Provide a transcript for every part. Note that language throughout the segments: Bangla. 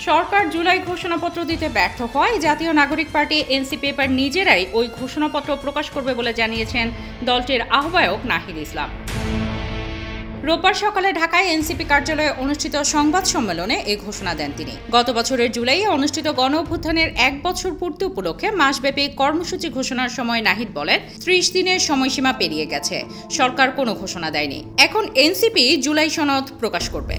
সরকার জুলাই ঘোষণাপত্র দিতে ব্যর্থ হয় জাতীয় নাগরিক পার্টি এনসিপি এবার নিজেরাই ওই ঘোষণাপত্র প্রকাশ করবে বলে জানিয়েছেন দলটির আহ্বায়ক নাহিদ ইসলাম। রোববার সকালে ঢাকায় এনসিপি কার্যালয়ে অনুষ্ঠিত সংবাদ সম্মেলনে এই ঘোষণা দেন তিনি। গত বছরের জুলাইয়ে অনুষ্ঠিত গণ অভ্যুত্থানের 1 বছর পূর্তি উপলক্ষে মাসব্যাপী কর্মসূচি ঘোষণার সময় নাহিদ বলেন, 30 দিনের সময়সীমা পেরিয়ে গেছে, সরকার কোনো ঘোষণা দেয়নি। এখন এনসিপি জুলাই সনদ প্রকাশ করবে।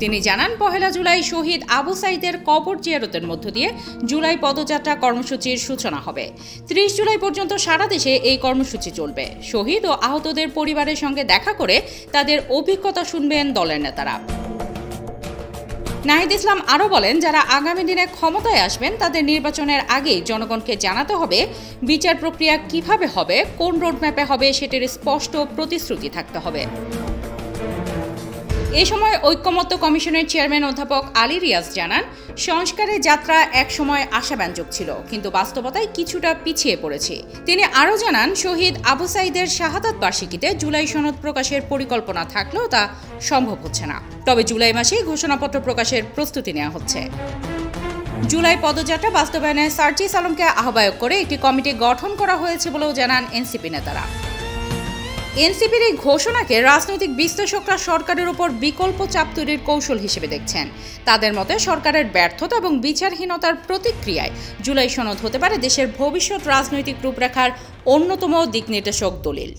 তিনি জানান, 1 জুলাই শহীদ আবু সাঈদের কবর জিয়ারতের মধ্য দিয়ে জুলাই পদযাত্রা কর্মসূচির সূচনা হবে। 30 জুলাই পর্যন্ত সারা দেশে এই কর্মসূচি চলবে। শহীদ ও আহতদের পরিবারের সঙ্গে দেখা করে তাদের অভিজ্ঞতা শুনবেন দলের নেতারা। নাহিদ ইসলাম আরও বলেন, যারা আগামী দিনে ক্ষমতায় আসবেন তাদের নির্বাচনের আগেই জনগণকে জানাতে হবে বিচার প্রক্রিয়া কিভাবে হবে, কোন রোডম্যাপে হবে সেটির স্পষ্ট প্রতিশ্রুতি থাকতে হবে। এ সময় ঐক্যমত্য কমিশনের চেয়ারম্যান অধ্যাপক আলী রিয়াজ জানান, সংস্কারের যাত্রা এক সময় আশাব্যঞ্জক ছিল, কিন্তু বাস্তবতায় কিছুটা পিছিয়ে পড়েছে। তিনি আরও জানান, শহীদ আবু সাঈদের শাহাদাত বার্ষিকীতে জুলাই সনদ প্রকাশের পরিকল্পনা থাকলেও তা সম্ভব হচ্ছে না। তবে জুলাই মাসেই ঘোষণাপত্র প্রকাশের প্রস্তুতি নেওয়া হচ্ছে। জুলাই পদযাত্রা বাস্তবায়নে সার্জিস আলমকে আহ্বায়ক করে একটি কমিটি গঠন করা হয়েছে বলেও জানান এনসিপি নেতারা। এনসিপির এই ঘোষণাকে রাজনৈতিক বিশ্লেষকরা সরকারের উপর বিকল্প চাপ তৈরির কৌশল হিসেবে দেখছেন। তাদের মতে সরকারের ব্যর্থতা এবং বিচারহীনতার প্রতিক্রিয়ায় জুলাই সনদ হতে পারে দেশের ভবিষ্যৎ রাজনৈতিক রূপরেখার অন্যতম দিকনির্দেশক দলিল।